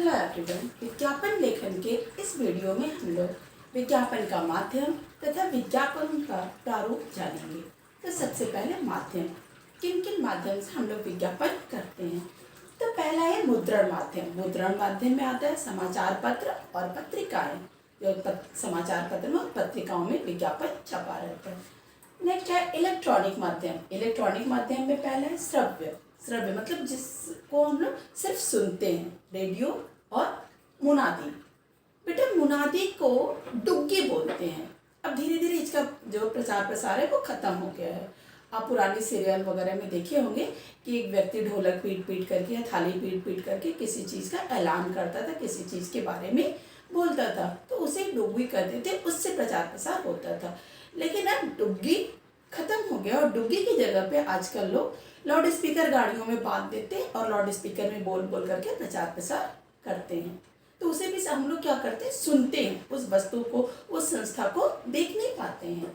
Hello everyone, विज्ञापन लेखन के इस वीडियो में हम लोग विज्ञापन का माध्यम तथा विज्ञापन का प्रारूप जानेंगे। तो सबसे पहले माध्यम, किन किन माध्यम से हम लोग विज्ञापन करते हैं। तो पहला है मुद्रण माध्यम। मुद्रण माध्यम में आता है समाचार पत्र और पत्रिकाएं, जो समाचार पत्र में और पत्रिकाओं में विज्ञापन छपा रहता है। नेक्स्ट है इलेक्ट्रॉनिक माध्यम। इलेक्ट्रॉनिक माध्यम में पहला है श्रव्य। श्रव्य मतलब जिसको हम लोग सिर्फ सुनते हैं, रेडियो और मुनादी। बेटा मुनादी को डुग्गी बोलते हैं। अब धीरे धीरे इसका जो प्रचार प्रसार है वो खत्म हो गया है। आप पुराने सीरियल वगैरह में देखे होंगे कि एक व्यक्ति ढोलक पीट पीट करके या थाली पीट पीट करके किसी चीज़ का ऐलान करता था, किसी चीज़ के बारे में बोलता था, तो उसे डुग्गी कहते थे, उससे प्रचार प्रसार होता था। लेकिन अब डुग्गी खत्म हो गया और डुग्गी की जगह पे आजकल लोग लाउड स्पीकर गाड़ियों में बांध देते हैं और लाउड स्पीकर में बोल बोल करके प्रचार प्रसार करते हैं। तो उसे भी हम लोग क्या करते हैं, सुनते हैं, उस वस्तु को, उस संस्था को देख नहीं पाते हैं।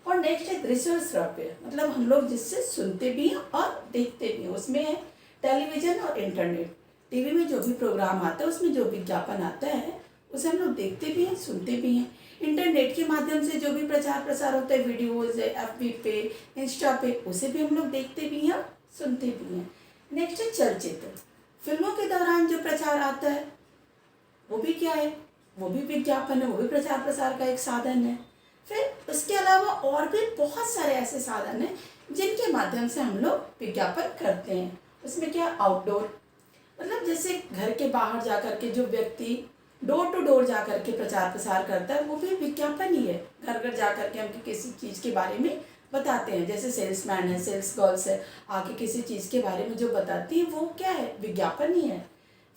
और नेक्स्ट है दृश्य और श्रव्य, मतलब हम लोग जिससे सुनते भी हैं और देखते भी हैं। उसमें है टेलीविज़न और इंटरनेट। टीवी में जो भी प्रोग्राम आता है, उसमें जो विज्ञापन आता है, उसे हम लोग देखते भी हैं, सुनते भी हैं। इंटरनेट के माध्यम से जो भी प्रचार प्रसार होता है, वीडियोज़ है FB पे, इंस्टा पे, उसे भी हम लोग देखते भी हैं, सुनते भी हैं। नेक्स्ट है चलचित्र। फिल्मों के दौरान जो प्रचार आता है वो भी क्या है, वो भी विज्ञापन है, वो भी प्रचार प्रसार का एक साधन है। फिर उसके अलावा और भी बहुत सारे ऐसे साधन हैं जिनके माध्यम से हम लोग विज्ञापन करते हैं। उसमें क्या, आउटडोर, मतलब जैसे घर के बाहर जा कर के जो व्यक्ति डोर टू डोर जा कर के प्रचार प्रसार करता है, वो भी विज्ञापन ही है। घर घर जा कर के हम किसी चीज़ के बारे में बताते हैं, जैसे सेल्समैन है, सेल्स गर्ल्स है, आके किसी चीज़ के बारे में जो बताती है वो क्या है, विज्ञापन ही है।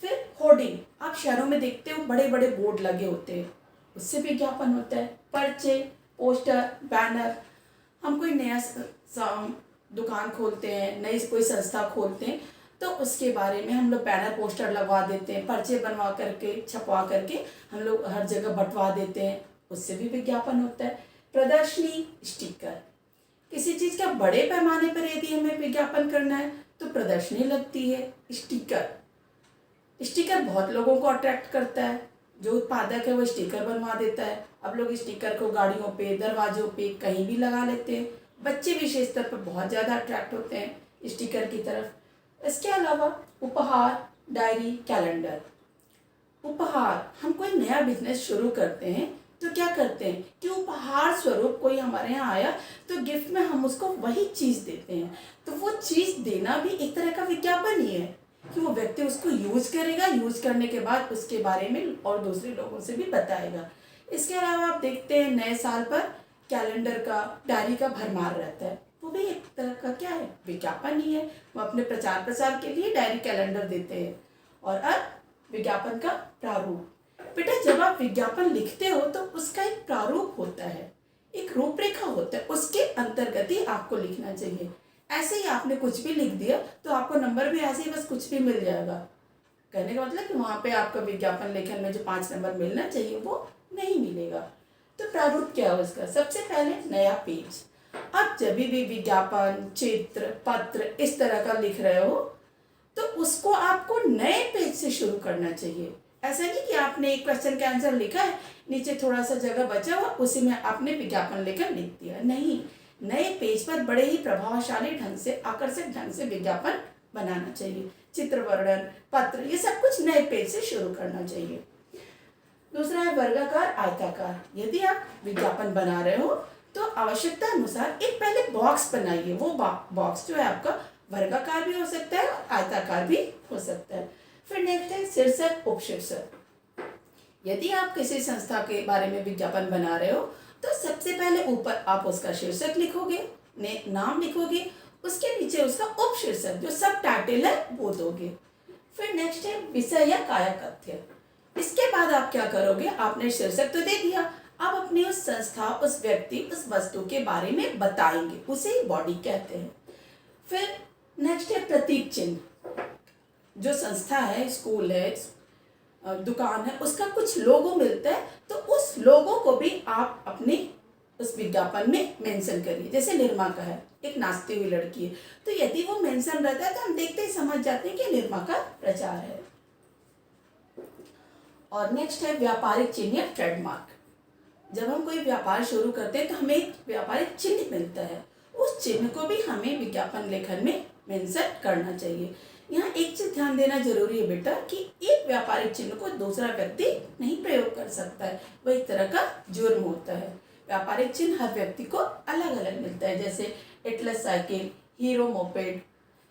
फिर होर्डिंग, आप शहरों में देखते हो बड़े बड़े बोर्ड लगे होते हैं, उससे विज्ञापन होता है। पर्चे, पोस्टर, बैनर, हम कोई नया दुकान खोलते हैं, नई कोई संस्था खोलते हैं, तो उसके बारे में हम लोग बैनर पोस्टर लगवा देते हैं, पर्चे बनवा करके छपवा करके हम लोग हर जगह बंटवा देते हैं, उससे भी विज्ञापन होता है। प्रदर्शनी, स्टिकर, किसी चीज़ का बड़े पैमाने पर यदि हमें विज्ञापन करना है तो प्रदर्शनी लगती है। स्टिकर बहुत लोगों को अट्रैक्ट करता है, जो उत्पादक है वो स्टिकर बनवा देता है। अब लोग स्टिकर को गाड़ियों पे, दरवाजों पे, कहीं भी लगा लेते हैं। बच्चे विशेष स्तर पर बहुत ज़्यादा अट्रैक्ट होते हैं स्टिकर की तरफ। इसके अलावा उपहार, डायरी, कैलेंडर। उपहार, हम कोई नया बिजनेस शुरू करते हैं तो क्या करते हैं कि उपहार स्वरूप कोई हमारे यहाँ आया तो गिफ्ट में हम उसको वही चीज़ देते हैं। तो वो चीज़ देना भी एक तरह का विज्ञापन ही है कि वो व्यक्ति उसको यूज करेगा, यूज करने के बाद उसके बारे में और दूसरे लोगों से भी बताएगा। इसके अलावा आप देखते हैं नए साल पर कैलेंडर का, डायरी का भरमार रहता है, वो भी एक तरह का क्या है, विज्ञापन ही है। वो अपने प्रचार प्रसार के लिए डायरी कैलेंडर देते हैं। और अब विज्ञापन का प्रारूप। बेटा जब आप विज्ञापन लिखते हो तो उसका एक प्रारूप होता है, एक रूपरेखा होता है, उसके अंतर्गत ही आपको लिखना चाहिए। ऐसे ही आपने कुछ भी लिख दिया तो आपको नंबर भी ऐसे ही बस कुछ भी मिल जाएगा। कहने का मतलब कि वहाँ पे आपका विज्ञापन लेखन में जो 5 नंबर मिलना चाहिए वो नहीं मिलेगा। तो प्रारूप क्या है उसका, सबसे पहले नया पेज। आप जब भी विज्ञापन, चित्र, पत्र इस तरह का लिख रहे हो तो उसको आपको नए पेज से शुरू करना चाहिए। ऐसा नहीं कि आपने एक क्वेश्चन का आंसर लिखा है, नीचे थोड़ा सा जगह बचा हुआ, उसी में आपने विज्ञापन लेकर लिख दिया, नहीं। नए पेज पर बड़े ही प्रभावशाली ढंग से, आकर्षक ढंग से विज्ञापन बनाना चाहिए। चित्र, वर्णन, पत्र, ये सब कुछ नए पेज से शुरू करना चाहिए। दूसरा है वर्गाकार, आयताकार। यदि आप विज्ञापन बना रहे हो तो आवश्यकता अनुसार एक पहले बॉक्स बनाइए। वो बॉक्स जो है आपका वर्गाकार भी हो सकता है और आयताकार भी हो सकता है। फिर नेक्स्ट है शीर्षक, उपशीर्षक। यदि आप किसी संस्था के बारे में विज्ञापन बना रहे हो तो सबसे पहले ऊपर आप उसका शीर्षक लिखोगे, नाम लिखोगे, उसके नीचे उसका उपशीर्षक जो सब टाइटल है वो दोगे। फिर नेक्स्ट है विषय या कायाकथ्य। इसके बाद आप क्या करोगे, आपने शीर्षक तो दे दिया, आप अपनी उस संस्था, उस व्यक्ति, उस वस्तु के बारे में बताएंगे, उसे ही बॉडी कहते हैं। फिर नेक्स्ट है प्रतीक चिन्ह। जो संस्था है, स्कूल है, दुकान है, उसका कुछ लोगो मिलता है तो उस लोगो को भी आप अपने उस विज्ञापन में मेंशन करिए। जैसे निरमा का है, एक नाचती हुई लड़की है, तो यदि वो मेंशन रहता है तो हम देखते ही समझ जाते हैं कि निरमा का प्रचार है। और नेक्स्ट है व्यापारिक चिन्ह या ट्रेडमार्क। जब हम कोई व्यापार शुरू करते हैं तो हमें एक व्यापारिक चिन्ह मिलता है, उस चिन्ह को भी हमें विज्ञापन लेखन में मेंशन करना चाहिए। यहाँ एक चीज ध्यान देना जरूरी है बेटा कि एक व्यापारिक चिन्ह को दूसरा व्यक्ति नहीं प्रयोग कर सकता है, वो एक तरह का जुर्म होता है। व्यापारिक चिन्ह हर व्यक्ति को अलग अलग मिलता है, जैसे Atlas cycle, hero moped,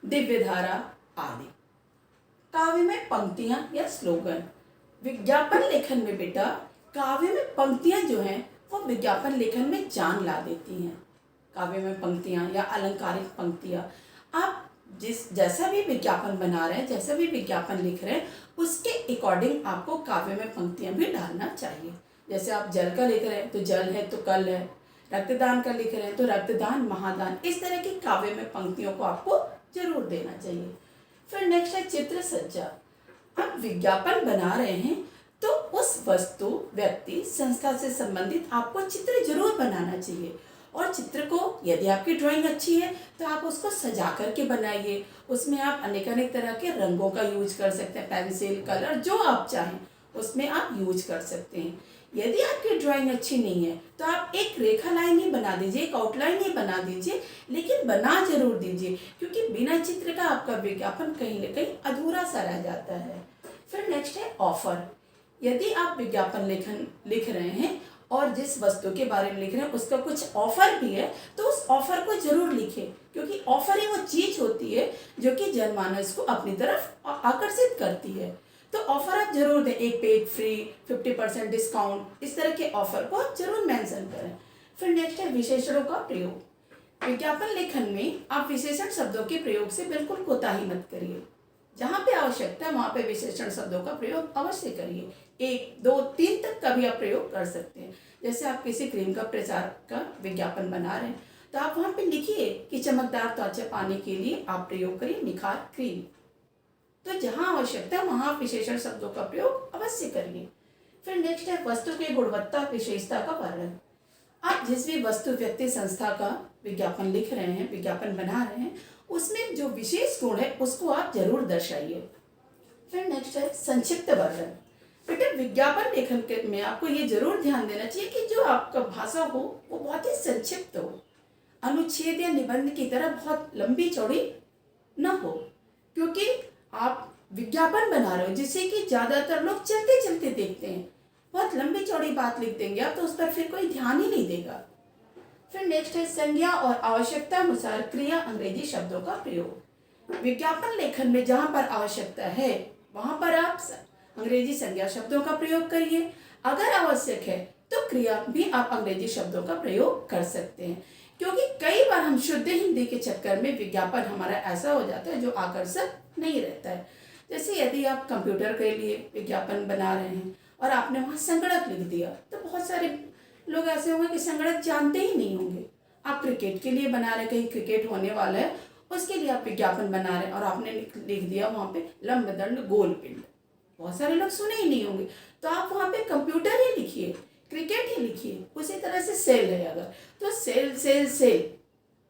Divya धारा आदि। काव्य में पंक्तियां या स्लोगन। विज्ञापन लेखन में बेटा काव्य में पंक्तियां जो हैं वो विज्ञापन लेखन में जान ला देती हैं। काव्य में पंक्तियां या अलंकारिक पंक्तियां, आप जैसा भी विज्ञापन बना रहे हैं, जैसा भी विज्ञापन लिख रहे हैं, उसके अकॉर्डिंग आपको काव्य में पंक्तियां भी डालना चाहिए। जैसे आप जल का लिख रहे हैं तो जल है तो कल है, रक्तदान का लिख रहे हैं तो रक्तदान महादान, इस तरह की काव्य में पंक्तियों को आपको जरूर देना चाहिए। फिर नेक्स्ट है चित्र सज्जा। आप विज्ञापन बना रहे हैं तो उस वस्तु, व्यक्ति, संस्था से संबंधित आपको चित्र जरूर बनाना चाहिए। और चित्र को यदि आपकी ड्राइंग अच्छी है तो आप उसको सजा करके बनाइए। उसमें आप अनेक तरह के रंगों का यूज कर सकते हैं, पेंसिल, कलर, जो आप चाहें उसमें आप यूज कर सकते हैं। यदि आपकी ड्राइंग अच्छी नहीं है तो आप एक रेखा लाइन ही बना दीजिए, एक आउटलाइन ही बना दीजिए, लेकिन बना जरूर दीजिए, क्योंकि बिना चित्र का आपका विज्ञापन कहीं न कहीं अधूरा सा रह जाता है। फिर नेक्स्ट है ऑफर। यदि आप विज्ञापन लेखन लिख रहे हैं और जिस वस्तु के बारे में लिख रहे हैं उसका कुछ ऑफर भी है तो उस ऑफर को जरूर लिखें, क्योंकि ऑफर ही वो चीज होती है जो कि जनमानस को अपनी तरफ आकर्षित करती है। तो ऑफर आप जरूर दें, एक पे एक फ्री, 50% डिस्काउंट, इस तरह के ऑफर को आप जरूर मेंशन करें। फिर नेक्स्ट है विशेषणों का प्रयोग। विज्ञापन लेखन में आप विशेषण शब्दों के प्रयोग से बिल्कुल कोताही मत करिए। जहाँ पे आवश्यकता है वहाँ पे विशेषण शब्दों का प्रयोग अवश्य करिए। 1, 2, 3 तक का भी आप प्रयोग कर सकते हैं। जैसे आप किसी क्रीम का प्रचार का विज्ञापन बना रहे हैं तो आप वहाँ पे लिखिए कि चमकदार त्वचा पाने के लिए आप प्रयोग करिए निखार क्रीम। तो जहाँ आवश्यकता है वहाँ आप विशेषण शब्दों का प्रयोग अवश्य करिए। फिर नेक्स्ट है वस्तु की गुणवत्ता विशेषता का वर्णन। आप जिस भी वस्तु, व्यक्ति, संस्था का विज्ञापन लिख रहे हैं, विज्ञापन बना रहे हैं, उसमें जो विशेष गुण है उसको आप जरूर दर्शाइए। फिर नेक्स्ट है संक्षिप्त वर्णन। बेटा विज्ञापन लेखन में आपको ये जरूर ध्यान देना चाहिए कि जो आपका भाषा हो वो बहुत ही संक्षिप्त हो, अनुच्छेद या निबंध की तरह बहुत लंबी चौड़ी न हो, क्योंकि आप विज्ञापन बना रहे हो जिससे कि ज्यादातर लोग चलते चलते देखते हैं। बहुत लंबी चौड़ी बात लिख देंगे आप तो उस पर फिर कोई ध्यान ही नहीं देगा। फिर नेक्स्ट है संज्ञा और आवश्यकता अनुसार क्रिया अंग्रेजी शब्दों का प्रयोग। विज्ञापन लेखन में जहाँ पर आवश्यकता है वहाँ पर आप अंग्रेजी संज्ञा शब्दों का प्रयोग करिए। अगर आवश्यक है तो क्रिया भी आप अंग्रेजी शब्दों का प्रयोग कर सकते हैं, क्योंकि कई बार हम शुद्ध हिंदी के चक्कर में विज्ञापन हमारा ऐसा हो जाता है जो आकर्षक नहीं रहता है। जैसे यदि आप कंप्यूटर के लिए विज्ञापन बना रहे हैं और आपने वहाँ संगणक लिख दिया तो बहुत सारे लोग ऐसे होंगे कि संगणक जानते ही नहीं होंगे। आप क्रिकेट के लिए बना रहे, कहीं क्रिकेट होने वाला है उसके लिए आप विज्ञापन बना रहे हैं और आपने लिख दिया वहाँ पे लंब दंड गोल पिंड, बहुत सारे लोग सुने ही नहीं होंगे। तो आप वहाँ पे कंप्यूटर ही लिखिए, क्रिकेट ही लिखिए। उसी तरह से सेल है अगर तो सेल सेल सेल,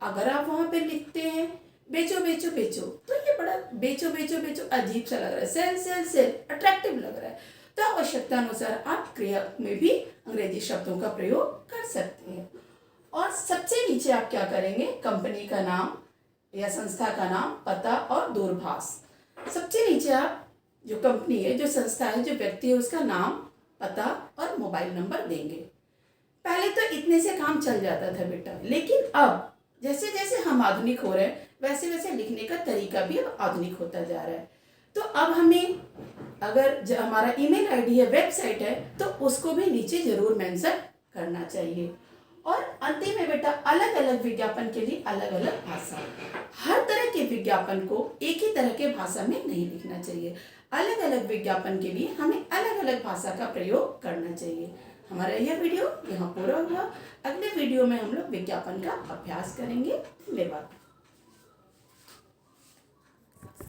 अगर आप वहाँ पे लिखते हैं बेचो बेचो बेचो तो ये बड़ा बेचो बेचो बेचो अजीब सा लग रहा है। सेल सेल सेल अट्रैक्टिव लग रहा है। तो आवश्यकता अनुसार आप क्रिया में भी अंग्रेजी शब्दों का प्रयोग कर सकते हैं। और सबसे नीचे आप क्या करेंगे, कंपनी का नाम या संस्था का नाम, पता और दूरभाष। सबसे नीचे आप जो कंपनी है, जो संस्था है, जो व्यक्ति है, उसका नाम, पता और मोबाइल नंबर देंगे। पहले तो इतने से काम चल जाता था बेटा, लेकिन अब जैसे जैसे हम आधुनिक हो रहे हैं वैसे वैसे लिखने का तरीका भी अब आधुनिक होता जा रहा है। तो अब हमें अगर जो हमारा ईमेल आईडी है, वेबसाइट है, तो उसको भी नीचे जरूर मेंशन करना चाहिए। और अंतिम में बेटा अलग अलग विज्ञापन के लिए अलग अलग भाषा। हर तरह के विज्ञापन को एक ही तरह के भाषा में नहीं लिखना चाहिए। अलग अलग विज्ञापन के लिए हमें अलग अलग भाषा का प्रयोग करना चाहिए। हमारा यह वीडियो यहाँ पूरा हुआ। अगले वीडियो में हम लोग विज्ञापन का अभ्यास करेंगे। धन्यवाद।